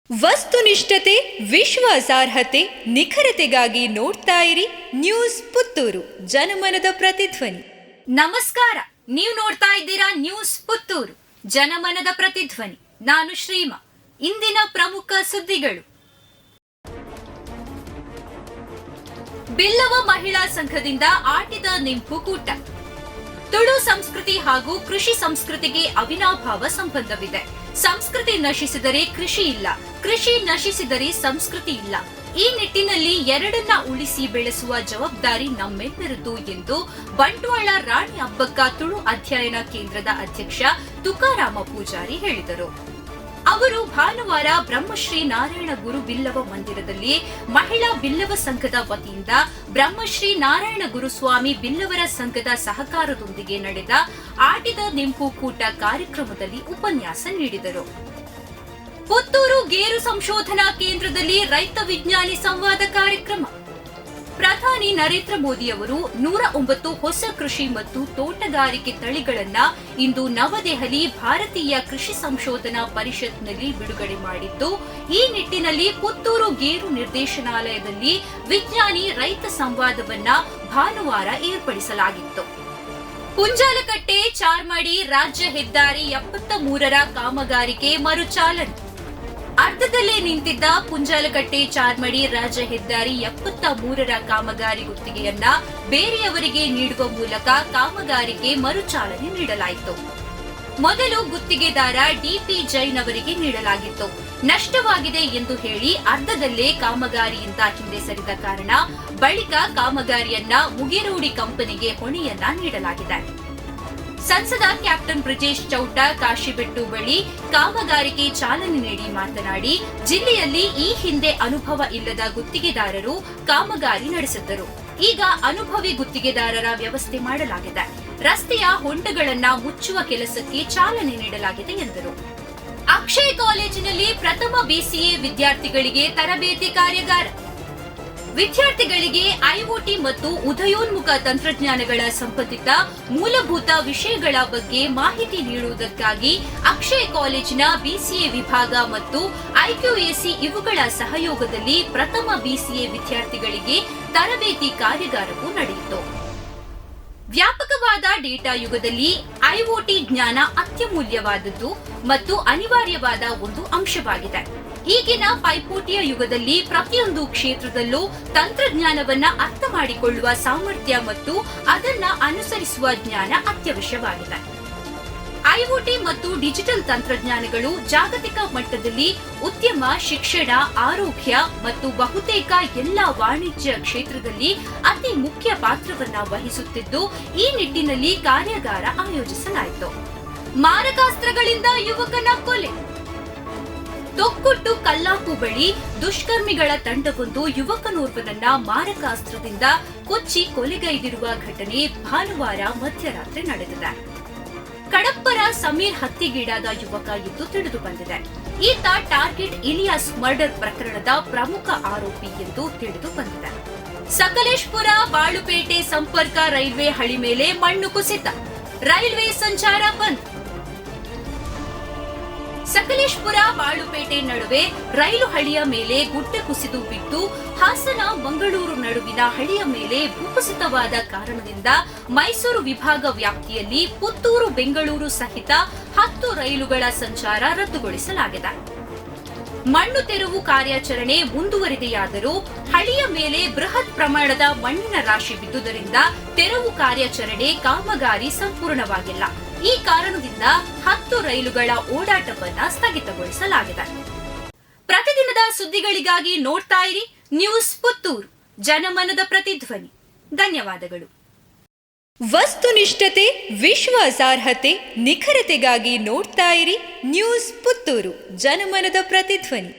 ವಸ್ತುನಿಷ್ಠತೆ, ವಿಶ್ವಾಸಾರ್ಹತೆ, ನಿಖರತೆಗಾಗಿ ನೋಡ್ತಾ ಇರಿ ನ್ಯೂಸ್ ಪುತ್ತೂರು, ಜನಮನದ ಪ್ರತಿಧ್ವನಿ. ನಮಸ್ಕಾರ, ನೀವು ನೋಡ್ತಾ ಇದ್ದೀರಾ ನ್ಯೂಸ್ ಪುತ್ತೂರು, ಜನಮನದ ಪ್ರತಿಧ್ವನಿ. ನಾನು ಶ್ರೀಮಾ. ಇಂದಿನ ಪ್ರಮುಖ ಸುದ್ದಿಗಳು. ಬಿಲ್ಲವ ಮಹಿಳಾ ಸಂಘದಿಂದ ಆಟಿದ ನಿಂಪು ಕೂಟ. ತುಳು ಸಂಸ್ಕೃತಿ ಹಾಗೂ ಕೃಷಿ ಸಂಸ್ಕೃತಿಗೆ ಅವಿನಾಭಾವ ಸಂಬಂಧವಿದೆ. ಸಂಸ್ಕೃತಿ ನಶಿಸಿದರೆ ಕೃಷಿ ಇಲ್ಲ, ಕೃಷಿ ನಶಿಸಿದರೆ ಸಂಸ್ಕೃತಿ ಇಲ್ಲ. ಈ ನಿಟ್ಟಿನಲ್ಲಿ ಎರಡನ್ನ ಉಳಿಸಿ ಬೆಳೆಸುವ ಜವಾಬ್ದಾರಿ ನಮ್ಮೆಲ್ಲರದ್ದು ಎಂದು ಬಂಟ್ವಾಳ ರಾಣಿ ಅಬ್ಬಕ್ಕ ತುಳು ಅಧ್ಯಯನ ಕೇಂದ್ರದ ಅಧ್ಯಕ್ಷ ತುಕಾರಾಮ ಪೂಜಾರಿ ಹೇಳಿದರು. ಅವರು ಭಾನುವಾರ ಬ್ರಹ್ಮಶ್ರೀ ನಾರಾಯಣ ಗುರು ಬಿಲ್ಲವ ಮಂದಿರದಲ್ಲಿ ಮಹಿಳಾ ಬಿಲ್ಲವ ಸಂಘದ ವತಿಯಿಂದ ಬ್ರಹ್ಮಶ್ರೀ ನಾರಾಯಣ ಗುರುಸ್ವಾಮಿ ಬಿಲ್ಲವರ ಸಂಘದ ಸಹಕಾರದೊಂದಿಗೆ ನಡೆದ ಆಟಿದ ನಿಂಪು ಕೂಟ ಕಾರ್ಯಕ್ರಮದಲ್ಲಿ ಉಪನ್ಯಾಸ ನೀಡಿದರು. ಪುತ್ತೂರು ಗೇರು ಸಂಶೋಧನಾ ಕೇಂದ್ರದಲ್ಲಿ ರೈತ ವಿಜ್ಞಾನಿ ಸಂವಾದ ಕಾರ್ಯಕ್ರಮ. ಪ್ರಧಾನಿ ನರೇಂದ್ರ ಮೋದಿ ಅವರು 109 ಹೊಸ ಕೃಷಿ ಮತ್ತು ತೋಟಗಾರಿಕೆ ತಳಿಗಳನ್ನ ಇಂದು ನವದೆಹಲಿ ಭಾರತೀಯ ಕೃಷಿ ಸಂಶೋಧನಾ ಪರಿಷತ್ನಲ್ಲಿ ಬಿಡುಗಡೆ ಮಾಡಿದ್ದು, ಈ ನಿಟ್ಟಿನಲ್ಲಿ ಪುತ್ತೂರು ಗೇರು ನಿರ್ದೇಶನಾಲಯದಲ್ಲಿ ವಿಜ್ಞಾನಿ ರೈತ ಸಂವಾದವನ್ನ ಭಾನುವಾರ ಏರ್ಪಡಿಸಲಾಗಿತ್ತು. ಪುಂಜಾಲಕಟ್ಟೆ ಚಾರ್ಮಾಡಿ ರಾಜ್ಯ ಹೆದ್ದಾರಿ 73ರ ಕಾಮಗಾರಿಗೆ ಮರುಚಾಲನೆ. ಅರ್ಧದಲ್ಲೇ ನಿಂತಿದ್ದ ಪುಂಜಾಲಕಟ್ಟೆ ಚಾರ್ಮಡಿ ರಾಜ್ಯ ಹೆದ್ದಾರಿ 73ರ ಕಾಮಗಾರಿ ಗುತ್ತಿಗೆಯನ್ನ ಬೇರೆಯವರಿಗೆ ನೀಡುವ ಮೂಲಕ ಕಾಮಗಾರಿಗೆ ಮರುಚಾಲನೆ ನೀಡಲಾಯಿತು. ಮೊದಲು ಗುತ್ತಿಗೆದಾರ ಡಿಪಿ ಜೈನ್ ಅವರಿಗೆ ನೀಡಲಾಗಿತ್ತು. ನಷ್ಟವಾಗಿದೆ ಎಂದು ಹೇಳಿ ಅರ್ಧದಲ್ಲೇ ಕಾಮಗಾರಿಯಿಂದ ಹಿಂದೆ ಸರಿದ ಕಾರಣ ಬಳಿಕ ಕಾಮಗಾರಿಯನ್ನ ಮುಗಿರೋಡಿ ಕಂಪನಿಗೆ ಹೊಣೆಯನ್ನ ನೀಡಲಾಗಿದೆ. ಸಂಸದ ಕ್ಯಾಪ್ಟನ್ ಬ್ರಿಜೇಶ್ ಚೌಟ ಕಾಶಿಬೆಟ್ಟು ಬಳಿ ಕಾಮಗಾರಿಗೆ ಚಾಲನೆ ನೀಡಿ ಮಾತನಾಡಿ, ಜಿಲ್ಲೆಯಲ್ಲಿ ಈ ಹಿಂದೆ ಅನುಭವ ಇಲ್ಲದ ಗುತ್ತಿಗೆದಾರರು ಕಾಮಗಾರಿ ನಡೆಸಿದ್ದರು. ಈಗ ಅನುಭವಿ ಗುತ್ತಿಗೆದಾರರ ವ್ಯವಸ್ಥೆ ಮಾಡಲಾಗಿದೆ. ರಸ್ತೆಯ ಹೊಂಡಗಳನ್ನ ಮುಚ್ಚುವ ಕೆಲಸಕ್ಕೆ ಚಾಲನೆ ನೀಡಲಾಗಿದೆ ಎಂದರು. ಅಕ್ಷಯ್ ಕಾಲೇಜಿನಲ್ಲಿ ಪ್ರಥಮ ಬಿಸಿಎ ವಿದ್ಯಾರ್ಥಿಗಳಿಗೆ ತರಬೇತಿ ಕಾರ್ಯಾಗಾರ. ವಿದ್ಯಾರ್ಥಿಗಳಿಗೆ ಐಒಟಿ ಮತ್ತು ಉದಯೋನ್ಮುಖ ತಂತ್ರಜ್ಞಾನಗಳ ಸಂಬಂಧಿತ ಮೂಲಭೂತ ವಿಷಯಗಳ ಬಗ್ಗೆ ಮಾಹಿತಿ ನೀಡುವುದಕ್ಕಾಗಿ ಅಕ್ಷಯ್ ಕಾಲೇಜಿನ ಬಿಸಿಎ ವಿಭಾಗ ಮತ್ತು ಐಕ್ಯೂಎಸಿ ಇವುಗಳ ಸಹಯೋಗದಲ್ಲಿ ಪ್ರಥಮ ಬಿಸಿಎ ವಿದ್ಯಾರ್ಥಿಗಳಿಗೆ ತರಬೇತಿ ಕಾರ್ಯಾಗಾರವು ನಡೆಯಿತು. ವ್ಯಾಪಕವಾದ ಡೇಟಾ ಯುಗದಲ್ಲಿ ಐಒಟಿ ಜ್ಞಾನ ಅತ್ಯಮೂಲ್ಯವಾದದ್ದು ಮತ್ತು ಅನಿವಾರ್ಯವಾದ ಒಂದು ಅಂಶವಾಗಿದೆ. ಈಗಿನ ಪೈಪೋಟಿಯ ಯುಗದಲ್ಲಿ ಪ್ರತಿಯೊಂದು ಕ್ಷೇತ್ರದಲ್ಲೂ ತಂತ್ರಜ್ಞಾನವನ್ನ ಅರ್ಥ ಮಾಡಿಕೊಳ್ಳುವ ಸಾಮರ್ಥ್ಯ ಮತ್ತು ಅದನ್ನ ಅನುಸರಿಸುವ ಜ್ಞಾನ ಅತ್ಯವಶ್ಯವಾಗಿದೆ. ಐಒಟಿ ಮತ್ತು ಡಿಜಿಟಲ್ ತಂತ್ರಜ್ಞಾನಗಳು ಜಾಗತಿಕ ಮಟ್ಟದಲ್ಲಿ ಉದ್ಯಮ, ಶಿಕ್ಷಣ, ಆರೋಗ್ಯ ಮತ್ತು ಬಹುತೇಕ ಎಲ್ಲ ವಾಣಿಜ್ಯ ಕ್ಷೇತ್ರದಲ್ಲಿ ಅತಿ ಮುಖ್ಯ ಪಾತ್ರವನ್ನ ವಹಿಸುತ್ತಿದ್ದು, ಈ ನಿಟ್ಟಿನಲ್ಲಿ ಕಾರ್ಯಾಗಾರ ಆಯೋಜಿಸಲಾಯಿತು. ಮಾರಕಾಸ್ತ್ರಗಳಿಂದ ಯುವಕನ ಕೊಲೆ. ತೊಕ್ಕೊಟ್ಟು ಕಲ್ಲಾಪು ಬಳಿ ದುಷ್ಕರ್ಮಿಗಳ ತಂಡವೊಂದು ಯುವಕನೋರ್ವನನ್ನ ಮಾರಕಾಸ್ತ್ರದಿಂದ ಕೊಚ್ಚಿ ಕೊಲೆಗೈದಿರುವ ಘಟನೆ ಭಾನುವಾರ ಮಧ್ಯರಾತ್ರಿ ನಡೆದಿದೆ. ಕಡಪ್ಪರ ಸಮೀರ್ ಹತ್ಯೆಗೀಡಾದ ಯುವಕ ಎಂದು ತಿಳಿದು ಬಂದಿದೆ. ಈತ ಟಾರ್ಗೆಟ್ ಇಲಿಯಾಸ್ ಮರ್ಡರ್ ಪ್ರಕರಣದ ಪ್ರಮುಖ ಆರೋಪಿ ಎಂದು ತಿಳಿದು ಬಂದಿದೆ. ಸಕಲೇಶ್ಪುರ ಬಾಳುಪೇಟೆ ಸಂಪರ್ಕ ರೈಲ್ವೆ ಹಳಿ ಮೇಲೆ ಮಣ್ಣು ಕುಸಿತ, ರೈಲ್ವೆ ಸಂಚಾರ ಬಂದ್. ಸಕಲೇಶ್ಪುರ ಬಾಳುಪೇಟೆ ನಡುವೆ ರೈಲು ಹಳಿಯ ಮೇಲೆ ಗುಡ್ಡ ಕುಸಿದು ಬಿದ್ದು ಹಾಸನ ಮಂಗಳೂರು ನಡುವಿನ ಹಳಿಯ ಮೇಲೆ ಭೂಕುಸಿತವಾದ ಕಾರಣದಿಂದ ಮೈಸೂರು ವಿಭಾಗ ವ್ಯಾಪ್ತಿಯಲ್ಲಿ ಪುತ್ತೂರು ಬೆಂಗಳೂರು ಸಹಿತ 10 ರೈಲುಗಳ ಸಂಚಾರ ರದ್ದುಗೊಳಿಸಲಾಗಿದೆ. ಮಣ್ಣು ತೆರವು ಕಾರ್ಯಾಚರಣೆ ಮುಂದುವರಿದೆಯಾದರೂ ಹಳಿಯ ಮೇಲೆ ಬೃಹತ್ ಪ್ರಮಾಣದ ಮಣ್ಣಿನ ರಾಶಿ ಬಿದ್ದುದರಿಂದ ತೆರವು ಕಾರ್ಯಾಚರಣೆ ಕಾಮಗಾರಿ ಸಂಪೂರ್ಣವಾಗಿಲ್ಲ. ಈ ಕಾರಣದಿಂದ 10 ರೈಲುಗಳ ಓಡಾಟವನ್ನು ಸ್ಥಗಿತಗೊಳಿಸಲಾಗಿದೆ. ಪ್ರತಿದಿನದ ಸುದ್ದಿಗಳಿಗಾಗಿ ನೋಡ್ತಾ ಇರಿ ನ್ಯೂಸ್ ಪುತ್ತೂರು, ಜನಮನದ ಪ್ರತಿಧ್ವನಿ. ಧನ್ಯವಾದಗಳು. ವಸ್ತುನಿಷ್ಠತೆ, ವಿಶ್ವಾಸಾರ್ಹತೆ, ನಿಖರತೆಗಾಗಿ ನೋಡ್ತಾ ಇರಿ ನ್ಯೂಸ್ ಪುತ್ತೂರು, ಜನಮನದ ಪ್ರತಿಧ್ವನಿ.